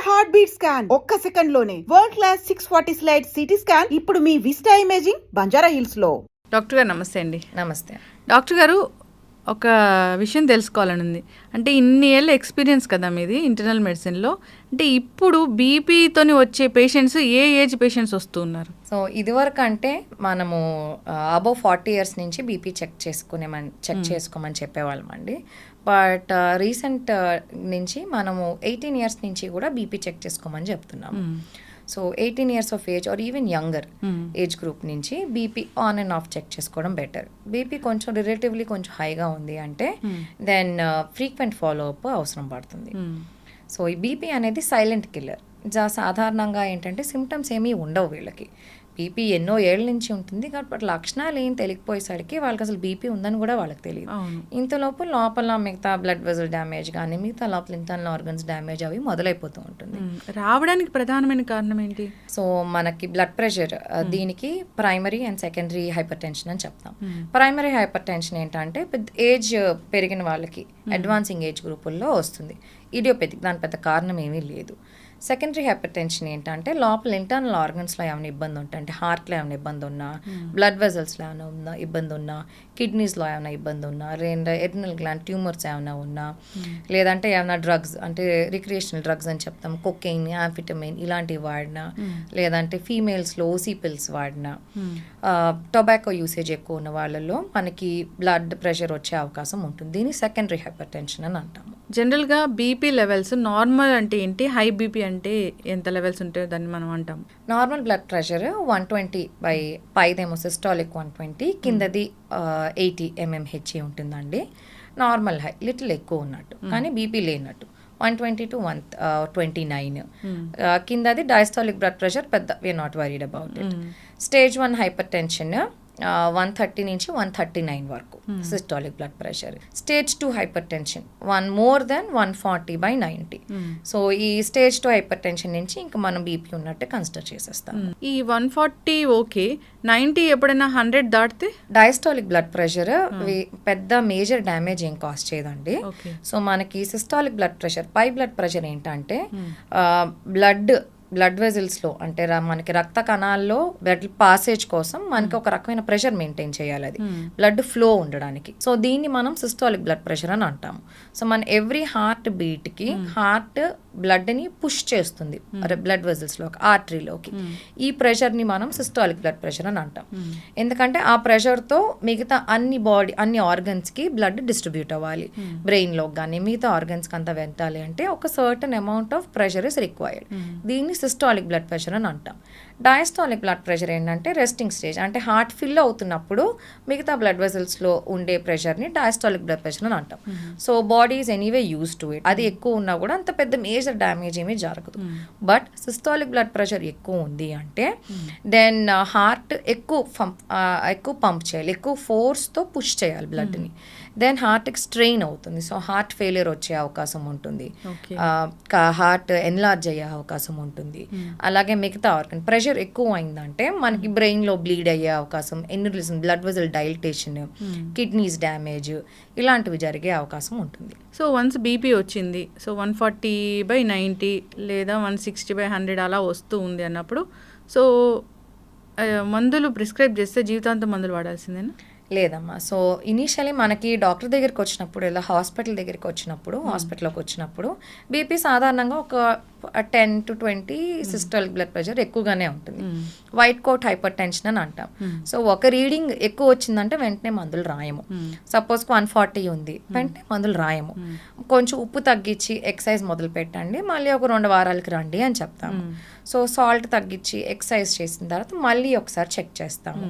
Heart beat scan ఒక్క second లోనే world class 640 slide CT scan ఇప్పుడు మీ విస్టా ఇమేజింగ్ బంజారా హిల్స్ లో. డాక్టర్ గారు నమస్తే అండి. నమస్తే డాక్టర్ గారు, ఒక విషయం తెలుసుకోవాలని ఉంది. అంటే ఇన్ని ఏళ్ళ ఎక్స్పీరియన్స్ కదా మీది ఇంటర్నల్ మెడిసిన్లో. అంటే ఇప్పుడు బీపీతోని వచ్చే పేషెంట్స్ ఏ ఏజ్ పేషెంట్స్ వస్తూ ఉన్నారు? సో ఇదివరకు అంటే మనము అబౌవ్ 40 ఇయర్స్ నుంచి బీపీ చెక్ చేసుకోమని చెప్పేవాళ్ళం అండి. బట్ రీసెంట్ నుంచి మనము 18 ఇయర్స్ నుంచి కూడా బీపీ చెక్ చేసుకోమని చెప్తున్నాము. So 18 years of age or even younger age group నుంచి BP on and off check చేసుకోవడం బెటర్. బీపీ కొంచెం రిలేటివ్లీ కొంచెం హైగా ఉంది అంటే దెన్ ఫ్రీక్వెంట్ ఫాలో అప్ అవసరం పడుతుంది. సో ఈ బీపీ అనేది సైలెంట్ కిల్లర్. సాధారణంగా ఏంటంటే సిమ్టమ్స్ ఏమీ ఉండవు వీళ్ళకి. బీపీ ఎన్నో ఏళ్ళ నుంచి ఉంటుంది కాబట్టి లక్షణాలు ఏం తెలియకపోయేసరికి వాళ్ళకి అసలు బీపీ ఉందని కూడా వాళ్ళకి తెలియదు. ఇంతలోపు లోపల మిగతా బ్లడ్ వెజల్ డ్యామేజ్ కానీ మిగతా లోపల ఇంటర్నల్ ఆర్గన్స్ డ్యామేజ్ అవి మొదలైపోతూ ఉంటుంది. రావడానికి ప్రధానమైన కారణం ఏంటి? సో మనకి బ్లడ్ ప్రెషర్, దీనికి primary and secondary hyper tension అని చెప్తాం. ప్రైమరీ హైపర్ టెన్షన్ ఏంటంటే ఏజ్ పెరిగిన వాళ్ళకి అడ్వాన్సింగ్ ఏజ్ గ్రూపుల్లో వస్తుంది. ఇడియోపెథిక్, దాని పెద్ద కారణం ఏమీ లేదు. సెకండరీ హైపర్ టెన్షన్ ఏంటంటే లోపల ఇంటర్నల్ ఆర్గన్స్లో ఏమైనా ఇబ్బంది ఉంటే, అంటే హార్ట్లో ఏమైనా ఇబ్బంది ఉన్నా, బ్లడ్ వెజల్స్లో ఏమైనా ఇబ్బంది ఉన్నా, కిడ్నీస్లో ఏమైనా ఇబ్బంది ఉన్నా, ఎడ్రినల్ గ్లాండ్ ట్యూమర్స్ ఏమైనా ఉన్నా, లేదంటే ఏమైనా డ్రగ్స్ అంటే రిక్రియేషనల్ డ్రగ్స్ అని చెప్తాం, కొకెయిన్, యాంఫిటమైన్ ఇలాంటివి వాడినా, లేదంటే ఫీమేల్స్లో ఓసీ పిల్స్ వాడినా, టొబాకో యూసేజ్ ఎక్కువ ఉన్న వాళ్ళలో మనకి బ్లడ్ ప్రెషర్ వచ్చే అవకాశం ఉంటుంది. దీన్ని సెకండరీ హైపర్ టెన్షన్ అని అంటాము. జనరల్గా బీపీ లెవెల్స్ నార్మల్ అంటే ఏంటి, హై బీపీ అంటే ఎంత లెవెల్స్ ఉంటాయో దాన్ని మనం అంటాం. నార్మల్ బ్లడ్ ప్రెషర్ 120 పైదేమో సిస్టాలిక్ 120, కిందది 80 mmHg ఉంటుందండి. నార్మల్ హై లిటిల్ ఎక్కువ ఉన్నట్టు, కానీ బీపీ లేనట్టు 120 to 129. కిందది డయాస్టాలిక్ బ్లడ్ ప్రెషర్ పెద్ద, we are not worried about it. Stage 1 hypertension 130 నుంచి 139 వరకు systolic blood pressure. Stage 2 hypertension more than 140/90. So ఈ స్టేజ్ 2 హైపర్ టెన్షన్ నుంచి ఇంకా మనం బీపీ ఉన్నట్టు కన్సిడర్ చేసేస్తాం. ఈ 140 ఓకే, 90 ఎప్పుడైనా 100 దాటితే డయాస్టాలిక్ బ్లడ్ ప్రెషర్ పెద్ద మేజర్ డ్యామేజ్ ఏం కాస్ట్ చేయదండి. సో మనకి సిస్టాలిక్ బ్లడ్ ప్రెషర్, పై బ్లడ్ ప్రెషర్ ఏంటంటే బ్లడ్ వెజల్స్లో అంటే మనకి రక్త కణాల్లో బ్లడ్ పాసేజ్ కోసం మనకి ఒక రకమైన ప్రెషర్ మెయింటైన్ చేయాలి, అది బ్లడ్ ఫ్లో ఉండడానికి. సో దీన్ని మనం సిస్టాలిక్ బ్లడ్ ప్రెషర్ అని అంటాము. సో మన ఎవ్రీ హార్ట్ బీట్కి హార్ట్ బ్లడ్ని పుష్ చేస్తుంది బ్లడ్ వెజల్స్లోకి, ఆర్టరీలోకి. ఈ ప్రెషర్ని మనం సిస్టాలిక్ బ్లడ్ ప్రెషర్ అని అంటాం. ఎందుకంటే ఆ ప్రెషర్తో మిగతా అన్ని ఆర్గన్స్కి బ్లడ్ డిస్ట్రిబ్యూట్ అవ్వాలి. బ్రెయిన్లోకి కానీ మిగతా ఆర్గన్స్కి అంతా వెళ్ళాలి అంటే ఒక certain amount of pressure is required. దీన్ని సిస్టాలిక్ బ్లడ్ ప్రెషర్ అని అంటాం. డయాస్టాలిక్ బ్లడ్ ప్రెషర్ ఏంటంటే రెస్టింగ్ స్టేజ్, అంటే హార్ట్ ఫిల్ అవుతున్నప్పుడు మిగతా బ్లడ్ వెజల్స్లో ఉండే ప్రెషర్ని డయాస్టాలిక్ బ్లడ్ ప్రెషర్ అని అంటాం. So body is anyway use to it. అది ఎక్కువ ఉన్నా కూడా అంత పెద్ద మేజర్ డ్యామేజ్ ఏమీ జరగదు. బట్ సిస్టాలిక్ బ్లడ్ ప్రెషర్ ఎక్కువ ఉంది అంటే దెన్ హార్ట్ ఎక్కువ పంప్ చేయాలి, ఎక్కువ ఫోర్స్తో పుష్ చేయాలి బ్లడ్ని. దెన్ హార్ట్కి స్ట్రెయిన్ అవుతుంది. సో హార్ట్ ఫెయిలియర్ వచ్చే అవకాశం ఉంటుంది, హార్ట్ ఎన్లార్జ్ అయ్యే అవకాశం ఉంటుంది. అలాగే మిగతా ఆర్గన్ ప్రెషర్ ఎక్కువ అయిందంటే మనకి బ్రెయిన్లో బ్లీడ్ అయ్యే అవకాశం, aneurysm, blood vessel dilatation, kidneys damage ఇలాంటివి జరిగే అవకాశం ఉంటుంది. సో వన్స్ బీపీ వచ్చింది, సో 140/90 లేదా 160/100 అలా వస్తూ ఉంది అన్నప్పుడు సో మందులు ప్రిస్క్రైబ్ చేస్తే జీవితాంతం మందులు వాడాల్సిందేనా? లేదమ్మా. సో ఇనీషియలీ మనకి డాక్టర్ దగ్గరికి వచ్చినప్పుడు, ఇలా హాస్పిటల్లోకి వచ్చినప్పుడు బీపీ సాధారణంగా ఒక 10 to 20 సిస్టాలిక్ బ్లడ్ ప్రెషర్ ఎక్కువగానే ఉంటుంది. వైట్ కోట్ హైపర్ టెన్షన్ అని అంటాం. సో ఒక రీడింగ్ ఎక్కువ వచ్చిందంటే వెంటనే మందులు రాయము. సపోజ్ 140 ఉంది, వెంటనే మందులు రాయము. కొంచెం ఉప్పు తగ్గించి ఎక్సర్సైజ్ మొదలు పెట్టండి, మళ్ళీ ఒక 2 వారాలకి రండి అని చెప్తాము. సో సాల్ట్ తగ్గించి ఎక్సర్సైజ్ చేసిన తర్వాత మళ్ళీ ఒకసారి చెక్ చేస్తాము.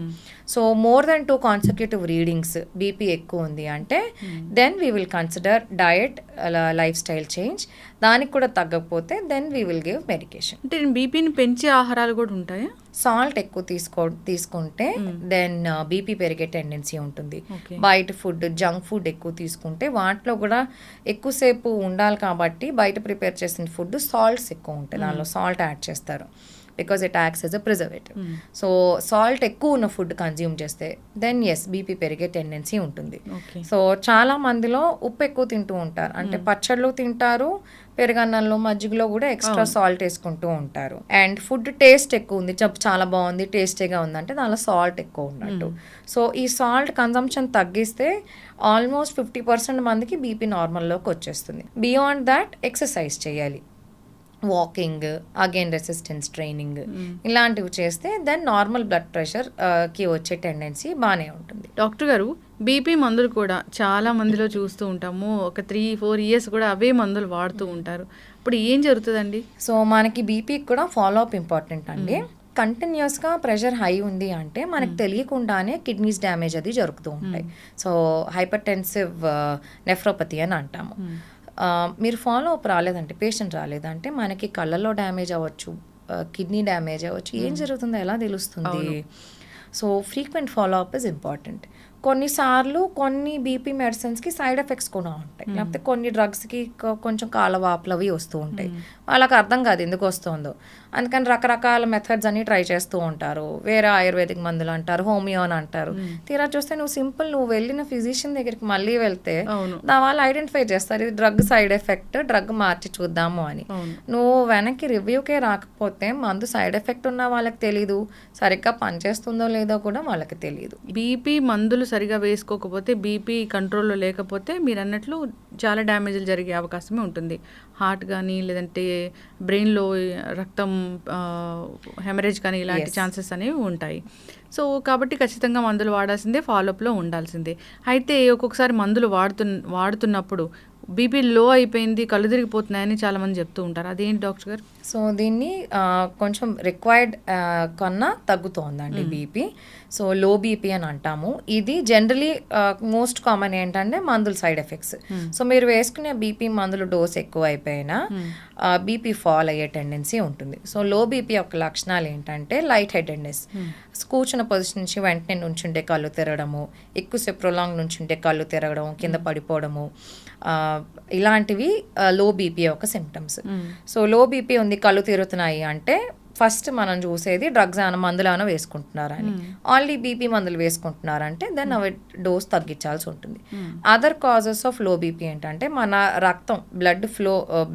So more than 2 consecutive readings BP ఎక్కువ ఉంది అంటే then we will consider diet, lifestyle change. దానికి కూడా తగ్గకపోతే then we will give medication. అంటే బీపీని పెంచే ఆహారాలు కూడా ఉంటాయా? సాల్ట్ ఎక్కువ తీసుకుంటే దెన్ బీపీ పెరిగే టెండెన్సీ ఉంటుంది. బయట ఫుడ్, జంక్ ఫుడ్ ఎక్కువ తీసుకుంటే వాటిలో కూడా ఎక్కువసేపు ఉండాలి కాబట్టి బయట ప్రిపేర్ చేసిన ఫుడ్ సాల్ట్స్ ఎక్కువ ఉంటాయి, దానిలో సాల్ట్ యాడ్ చేస్తారు. Because it acts yes a preservative. So salt ఎక్కువ ఉన్న ఫుడ్ కన్జ్యూమ్ చేస్తే దెన్ ఎస్ బీపీ పెరిగే టెండెన్సీ ఉంటుంది. సో చాలా మందిలో ఉప్పు ఎక్కువ తింటూ ఉంటారు, అంటే పచ్చళ్ళు తింటారు, పెరుగన్నంలో మజ్జిగలో కూడా ఎక్స్ట్రా సాల్ట్ వేసుకుంటూ ఉంటారు. అండ్ ఫుడ్ టేస్ట్ ఎక్కువ ఉంది, చాలా బాగుంది, టేస్టీగా ఉందంటే దానిలో సాల్ట్ ఎక్కువ ఉన్నట్టు. సో ఈ సాల్ట్ కన్సంప్షన్ తగ్గిస్తే ఆల్మోస్ట్ 50% మందికి బీపీ నార్మల్లోకి వచ్చేస్తుంది. బియాండ్ దాట్ ఎక్సర్సైజ్ చేయాలి, వాకింగ్, అగైన్ రెసిస్టెన్స్ ట్రైనింగ్, ఇలాంటివి చేస్తే దెన్ నార్మల్ బ్లడ్ ప్రెషర్ కి వచ్చే టెండెన్సీ బాగానే ఉంటుంది. డాక్టర్ గారు, బీపీ మందులు కూడా చాలా మందిలో చూస్తూ ఉంటాము, ఒక 3-4 ఇయర్స్ కూడా అవే మందులు వాడుతూ ఉంటారు. ఇప్పుడు ఏం జరుగుతుందండి? సో మనకి బీపీకి కూడా ఫాలో అప్ ఇంపార్టెంట్ అండి. కంటిన్యూస్గా ప్రెషర్ హై ఉంది అంటే మనకు తెలియకుండానే కిడ్నీస్ డ్యామేజ్ అది జరుగుతూ ఉంటాయి. సో హైపర్టెన్సివ్ నెఫ్రోపతి అని అంటాము. మీరు ఫాలో అప్ రాలేదంటే, పేషెంట్ రాలేదంటే మనకి కళ్ళలో డ్యామేజ్ అవ్వచ్చు, కిడ్నీ డ్యామేజ్ అవ్వచ్చు, ఏం జరుగుతుందో ఎలా తెలుస్తుంది? So frequent follow up is important. కొన్నిసార్లు కొన్ని బీపీ మెడిసిన్స్కి సైడ్ ఎఫెక్ట్స్ కూడా ఉంటాయి, లేకపోతే కొన్ని డ్రగ్స్కి కొంచెం కాలవాపులు అవి వస్తూ ఉంటాయి. వాళ్ళకి అర్థం కాదు ఎందుకు వస్తుందో, అందుకని రకరకాల మెథడ్స్ అన్ని ట్రై చేస్తూ ఉంటారు. వేరే ఆయుర్వేదిక్ మందులు అంటారు, హోమియో అని అంటారు. తీరా చూస్తే నువ్వు వెళ్ళిన ఫిజిషియన్ దగ్గరికి మళ్ళీ వెళ్తే వాళ్ళు ఐడెంటిఫై చేస్తారు ఇది డ్రగ్ సైడ్ ఎఫెక్ట్, డ్రగ్ మార్చి చూద్దాము అని. నువ్వు వెనక్కి రివ్యూకే రాకపోతే మందు సైడ్ ఎఫెక్ట్ ఉన్న వాళ్ళకి తెలీదు, సరిగ్గా పనిచేస్తుందో లేదో కూడా వాళ్ళకి తెలియదు. బీపీ మందులు సరిగా వేసుకోకపోతే, బీపీ కంట్రోల్లో లేకపోతే మీరు అన్నట్లు చాలా డ్యామేజ్లు జరిగే అవకాశమే ఉంటుంది. హార్ట్ కానీ, లేదంటే బ్రెయిన్లో రక్తం హెమరేజ్ కానీ, ఇలాంటి ఛాన్సెస్ అనేవి ఉంటాయి. సో కాబట్టి ఖచ్చితంగా మందులు వాడాల్సిందే, ఫాలోఅప్లో ఉండాల్సిందే. అయితే ఒక్కొక్కసారి మందులు వాడుతున్నప్పుడు బీపీ లో అయిపోయింది, కళ్ళు తిరిగిపోతున్నాయని చాలామంది చెప్తూ ఉంటారు. అదేంటి డాక్టర్ గారు? సో దీన్ని కొంచెం రిక్వైర్డ్ కన్నా తగ్గుతోందండి బీపీ. సో లో బీపీ అని అంటాము. ఇది జనరలీ మోస్ట్ కామన్ ఏంటంటే మందుల సైడ్ ఎఫెక్ట్స్. సో మీరు వేసుకునే బీపీ మందులు డోస్ ఎక్కువ అయిపోయినా బీపీ ఫాల్ అయ్యే టెండెన్సీ ఉంటుంది. సో లో బీపీ యొక్క లక్షణాలు ఏంటంటే లైట్ హెడెడ్నెస్, కూర్చున్న పొజిషన్ నుంచి వెంటనే నుంచుంటే కళ్ళు తిరగడము, ఎక్కువసేపు ప్రొలాంగ్ నుంచుంటే కళ్ళు తిరగడం, కింద పడిపోవడము, ఇలాంటివి లో బీపీ యొక్క సిమ్టమ్స్. సో లో బీపీ ఉంది, కళ్ళు తిరుగుతున్నాయి అంటే ఫస్ట్ మనం చూసేది డ్రగ్స్ ఏమైనా మందులు ఏమైనా వేసుకుంటున్నారని. ఆల్రెడీ బీపీ మందులు వేసుకుంటున్నారంటే దెన్ అవి డోస్ తగ్గించాల్సి ఉంటుంది. Other causes of low BP ఏంటంటే మన రక్తం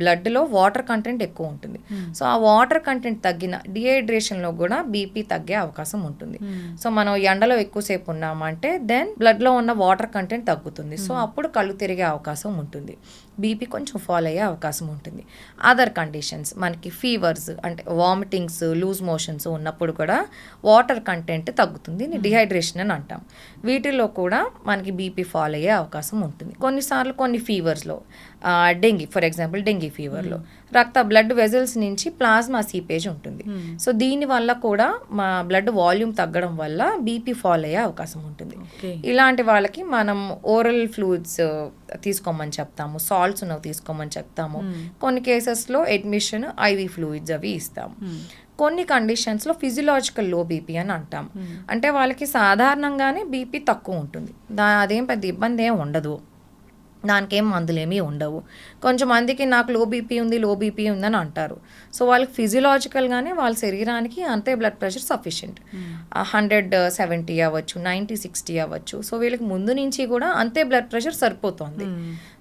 బ్లడ్లో వాటర్ కంటెంట్ ఎక్కువ ఉంటుంది. సో ఆ వాటర్ కంటెంట్ తగ్గిన డిహైడ్రేషన్లో కూడా బీపీ తగ్గే అవకాశం ఉంటుంది. సో మనం ఎండలో ఎక్కువసేపు ఉన్నామంటే దెన్ బ్లడ్లో ఉన్న వాటర్ కంటెంట్ తగ్గుతుంది. సో అప్పుడు కళ్ళు తిరిగే అవకాశం ఉంటుంది, బీపీ కొంచెం ఫాల్ అయ్యే అవకాశం ఉంటుంది. అదర్ కండిషన్స్ మనకి ఫీవర్స్ అంటే వామిటింగ్స్, లూజ్ మోషన్స్ ఉన్నప్పుడు కూడా వాటర్ కంటెంట్ తగ్గుతుంది, డిహైడ్రేషన్ అని అంటాం. వీటిలో కూడా మనకి బీపీ ఫాల్ అయ్యే అవకాశం ఉంటుంది. కొన్నిసార్లు కొన్ని ఫీవర్స్లో, డెంగీ ఫర్ ఎగ్జాంపుల్, డెంగీ ఫీవర్లో బ్లడ్ వెజల్స్ నుంచి ప్లాస్మా సీపేజ్ ఉంటుంది. సో దీనివల్ల కూడా మా బ్లడ్ వాల్యూమ్ తగ్గడం వల్ల బీపీ ఫాల్ అయ్యే అవకాశం ఉంటుంది. ఇలాంటి వాళ్ళకి మనం ఓరల్ ఫ్లూయిడ్స్ తీసుకోమని చెప్తాము, సాల్ట్స్ ఉన్నవి తీసుకోమని చెప్తాము. కొన్ని కేసెస్లో అడ్మిషన్ ఐవీ ఫ్లూయిడ్స్ అవి ఇస్తాము. కొన్ని కండిషన్స్లో ఫిజియలాజికల్ లో బీపీ అని అంటాం, అంటే వాళ్ళకి సాధారణంగానే బీపీ తక్కువ ఉంటుంది, అదేం పెద్ద ఇబ్బంది ఏం ఉండదు, దానికేం మందులేమీ ఉండవు. కొంచెంమందికి నాకు లో బీపీ ఉందని అంటారు. సో వాళ్ళకి ఫిజియలాజికల్గానే వాళ్ళ శరీరానికి అంతే బ్లడ్ ప్రెషర్ సఫిషియెంట్, 170 అవ్వచ్చు, 90-60 అవ్వచ్చు. సో వీళ్ళకి ముందు నుంచి కూడా అంతే బ్లడ్ ప్రెషర్ సరిపోతుంది.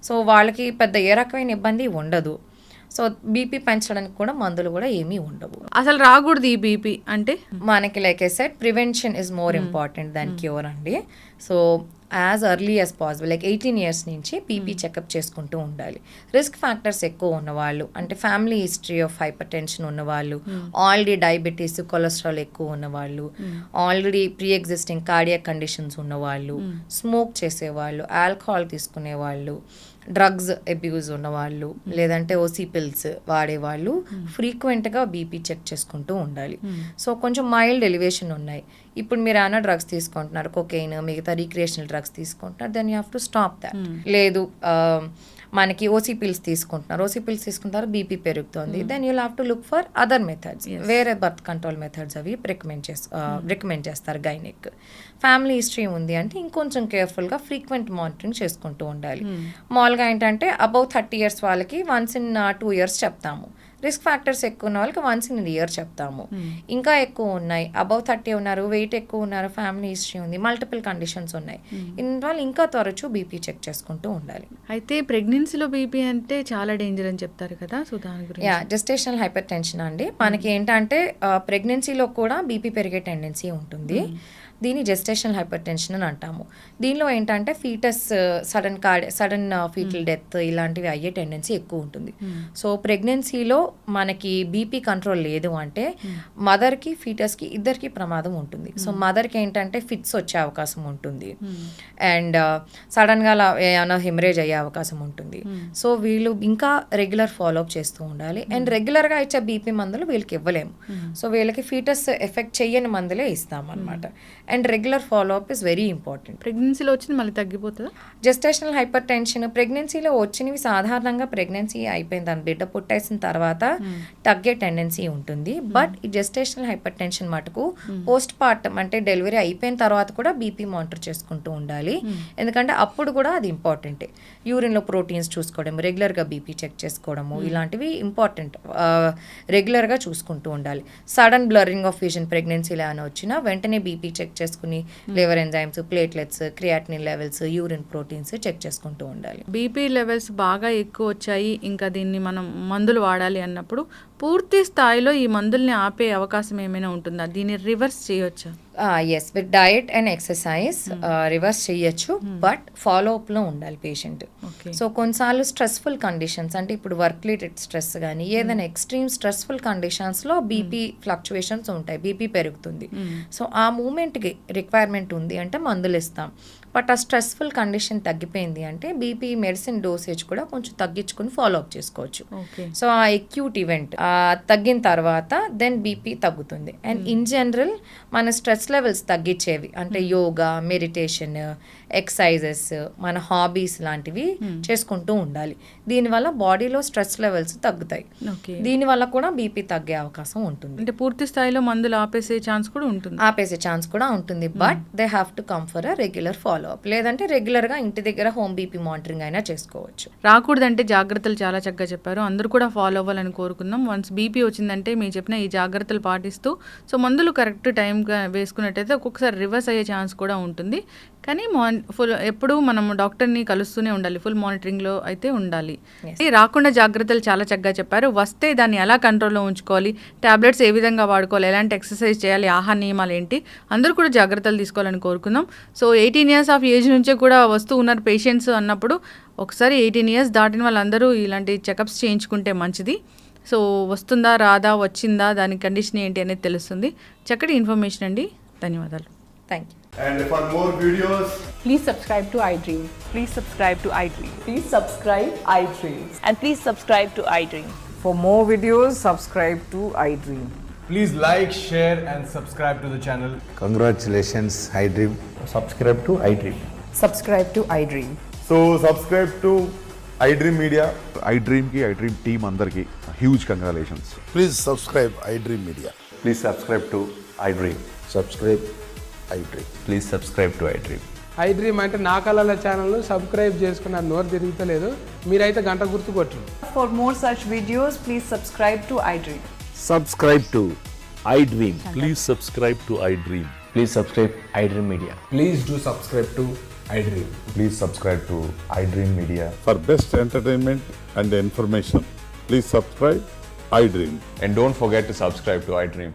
సో వాళ్ళకి పెద్ద ఏ రకమైన ఇబ్బంది ఉండదు. సో బీపీ పెంచడానికి కూడా మందులు కూడా ఏమీ ఉండవు. అసలు రాకూడదు ఈ బీపీ అంటే మనకి like I said prevention is more important than cure అండి. So as early as possible, like 18 years నుంచి బీపీ చెకప్ చేసుకుంటూ ఉండాలి. రిస్క్ ఫ్యాక్టర్స్ ఎక్కువ ఉన్నవాళ్ళు, అంటే family history of hypertension ఉన్నవాళ్ళు, ఆల్రెడీ డయాబెటీస్, కొలెస్ట్రాల్ ఎక్కువ ఉన్నవాళ్ళు, already pre existing cardiac conditions ఉన్నవాళ్ళు, స్మోక్ చేసేవాళ్ళు, ఆల్కహాల్ తీసుకునేవాళ్ళు, డ్రగ్స్ అబ్యూజ్ ఉన్నవాళ్ళు, లేదంటే ఓసీ పిల్స్ వాడేవాళ్ళు ఫ్రీక్వెంట్గా బీపీ చెక్ చేసుకుంటూ ఉండాలి. సో కొంచెం మైల్డ్ ఎలివేషన్ ఉన్నాయి, ఇప్పుడు మీరు ఏమైనా డ్రగ్స్ తీసుకుంటున్నారు, కొకైన్, మిగతా రీక్రియేషనల్ డ్రగ్స్ తీసుకుంటున్నారు, then you have to stop that. లేదు మనకి ఓసీ పిల్స్ తీసుకుంటారు, బీపీ పెరుగుతుంది, then you have to look for other methods, వేరే బర్త్ కంట్రోల్ మెథడ్స్ అవి రికమెండ్ చేస్తారు గైనిక్. ఫ్యామిలీ హిస్టరీ ఉంది అంటే ఇంకొంచెం కేర్ఫుల్గా ఫ్రీక్వెంట్ మానిటరింగ్ చేసుకుంటూ ఉండాలి. మామూలుగా ఏంటంటే అబౌవ్ 30 years వాళ్ళకి వన్స్ ఇన్ 2 years చెప్తాము, రిస్క్ ఫ్యాక్టర్స్ ఎక్కువ ఉన్న వాళ్ళకి వన్స్ ఇన్ ఇయర్ చెప్తాము. ఇంకా ఎక్కువ ఉన్నాయి, అబౌవ్ 30 ఉన్నారు, వెయిట్ ఎక్కువ ఉన్నారు, ఫ్యామిలీ హిస్టరీ ఉంది, మల్టిపుల్ కండిషన్స్ ఉన్నాయి, ఇన్ వాళ్ళు ఇంకా తరచూ బీపీ చెక్ చేసుకుంటూ ఉండాలి. అయితే ప్రెగ్నెన్సీలో బీపీ అంటే చాలా డేంజర్ అని చెప్తారు కదా, సో దాని గురించి. జెస్టేషనల్ హైపర్ టెన్షన్ అండి. మనకి ఏంటంటే ప్రెగ్నెన్సీలో కూడా బీపీ పెరిగే టెండెన్సీ ఉంటుంది. దీన్ని జెస్టేషనల్ హైపర్ టెన్షన్ అని అంటాము. దీనిలో ఏంటంటే ఫీటస్ సడన్ ఫీటల్ డెత్ ఇలాంటివి అయ్యే టెండెన్సీ ఎక్కువ ఉంటుంది. సో ప్రెగ్నెన్సీలో మనకి బీపీ కంట్రోల్ లేదు అంటే మదర్కి ఫీటస్కి ఇద్దరికి ప్రమాదం ఉంటుంది. సో మదర్కి ఏంటంటే ఫిట్స్ వచ్చే అవకాశం ఉంటుంది, అండ్ సడన్గా అలా ఏమైనా హెమరేజ్ అయ్యే అవకాశం ఉంటుంది. సో వీళ్ళు ఇంకా రెగ్యులర్ ఫాలోఅప్ చేస్తూ ఉండాలి. అండ్ రెగ్యులర్గా ఇచ్చే బీపీ మందులు వీళ్ళకి ఇవ్వలేము. సో వీళ్ళకి ఫీటస్ ఎఫెక్ట్ చెయ్యని మందులే ఇస్తాం అనమాట. And regular follow up is very important. ప్రెగ్నెన్సీలో వచ్చింది మళ్ళీ తగ్గిపోతుందా? జెస్టేషనల్ హైపర్ టెన్షన్ ప్రెగ్నెన్సీలో వచ్చినవి సాధారణంగా ప్రెగ్నెన్సీ అయిపోయిన దాని బిడ్డ పుట్టేసిన తర్వాత తగ్గే టెండెన్సీ ఉంటుంది. బట్ ఈ జెస్టేషనల్ హైపర్ టెన్షన్ మటుకు పోస్ట్ పార్టమ్ అంటే డెలివరీ అయిపోయిన తర్వాత కూడా బీపీ మానిటర్ చేసుకుంటూ ఉండాలి. ఎందుకంటే అప్పుడు కూడా అది ఇంపార్టెంటే. యూరిన్లో ప్రోటీన్స్ చూసుకోవడం, రెగ్యులర్గా బీపీ చెక్ చేసుకోవడము ఇలాంటివి ఇంపార్టెంట్. రెగ్యులర్గా చూసుకుంటూ ఉండాలి. సడన్ బ్లరింగ్ ఆఫ్ విజన్ ప్రెగ్నెన్సీలో అని వచ్చినా వెంటనే బీపీ చెక్ చేసుకుని liver enzymes, platelets, creatinine levels, urine proteins check చేసుకుంటూ ఉండాలి. బీపీ లెవెల్స్ బాగా ఎక్కువ వచ్చాయి, ఇంకా దీన్ని మనం మందులు వాడాలి అన్నప్పుడు పూర్తి స్థాయిలో ఈ మందుల్ని ఆపే అవకాశం ఏమైనా ఉంటుందా? దీన్ని రివర్స్ చేయొచ్చా? Yes, with diet and exercise reverse చేయొచ్చు, బట్ ఫాలోఅప్లో ఉండాలి పేషెంట్. సో కొన్నిసార్లు స్ట్రెస్ఫుల్ కండిషన్స్ అంటే ఇప్పుడు వర్క్ రిలేటెడ్ స్ట్రెస్ కానీ ఏదైనా ఎక్స్ట్రీమ్ స్ట్రెస్ఫుల్ కండిషన్స్లో బీపీ ఫ్లక్చువేషన్స్ ఉంటాయి, బీపీ పెరుగుతుంది. సో ఆ మూమెంట్కి రిక్వైర్మెంట్ ఉంది అంటే మందులు ఇస్తాం. బట్ ఆ స్ట్రెస్ఫుల్ కండిషన్ తగ్గిపోయింది అంటే బీపీ మెడిసిన్ డోసేజ్ కూడా కొంచెం తగ్గించుకుని ఫాలోఅప్ చేసుకోవచ్చు. సో ఆ ఎక్యూట్ ఈవెంట్ తగ్గిన తర్వాత దెన్ బీపీ తగ్గుతుంది. అండ్ ఇన్ జనరల్ మన స్ట్రెస్ లెవెల్స్ తగ్గించేవి అంటే యోగా, మెడిటేషన్, ఎక్సర్సైజెస్, మన హాబీస్ లాంటివి చేసుకుంటూ ఉండాలి. దీనివల్ల బాడీలో స్ట్రెస్ లెవెల్స్ తగ్గుతాయి. దీనివల్ల కూడా బీపీ తగ్గే అవకాశం ఉంటుంది. అంటే పూర్తి స్థాయిలో మందులు ఆపేసే ఛాన్స్ కూడా ఉంటుంది. But they have to come for a regular follow up. లేదంటే రెగ్యులర్గా ఇంటి దగ్గర హోమ్ బీపీ మానిటరింగ్ అయినా చేసుకోవచ్చు. రాకూడదంటే జాగ్రత్తలు చాలా చక్కగా చెప్పారు, అందరూ కూడా ఫాలో అవ్వాలని కోరుకుందాం. వన్స్ బీపీ వచ్చిందంటే మీరు చెప్పిన ఈ జాగ్రత్తలు పాటిస్తూ సో మందులు కరెక్ట్ టైంగా వేసుకున్నట్టయితే ఒక్కొక్కసారి రివర్స్ అయ్యే ఛాన్స్ కూడా ఉంటుంది. కానీ ఎప్పుడు మనం డాక్టర్ని కలుస్తూనే ఉండాలి, ఫుల్ మానిటరింగ్లో అయితే ఉండాలి. రాకుండా జాగ్రత్తలు చాలా చక్కగా చెప్పారు. వస్తే దాన్ని ఎలా కంట్రోల్లో ఉంచుకోవాలి, టాబ్లెట్స్ ఏ విధంగా వాడుకోవాలి, ఎలాంటి ఎక్సర్సైజ్ చేయాలి, ఆహార నియమాలు ఏంటి, అందరూ కూడా జాగ్రత్తలు తీసుకోవాలని కోరుకుందాం. సో 18 years ఆఫ్ ఏజ్ నుంచే కూడా వస్తూ ఉన్నారు పేషెంట్స్ అన్నప్పుడు ఒకసారి 18 years దాటిన వాళ్ళందరూ ఇలాంటి చెకప్స్ చేయించుకుంటే మంచిది. సో వస్తుందా రాదా, వచ్చిందా, దాని కండిషన్ ఏంటి అనేది తెలుస్తుంది. చక్కటి ఇన్ఫర్మేషన్ అండి, ధన్యవాదాలు. Thank you. And for more videos, Please subscribe to iDream. Please subscribe to iDream. Please subscribe iDream. And please subscribe to iDream. For more videos, subscribe to iDream. please like, share and subscribe to the channel. Congratulations, iDream. Subscribe to iDream. Subscribe to iDream. So subscribe to iDream Media. iDream ki iDream team andarki huge congratulations. Please subscribe iDream Media. Please subscribe to iDream. Subscribe iDream. Please subscribe to iDream. iDream అంటే నా కళల channel subscribe చేసుకున్న నోరు తిరుగుతలేదు, మీరైతే గంట గుర్తు కొట్టండి. For more such videos, please subscribe to iDream. Subscribe to iDream. Please subscribe to iDream. Please subscribe iDream Media. Please do subscribe to iDream. Please subscribe to iDream Media. For best entertainment and information, please subscribe iDream. And don't forget to subscribe to iDream.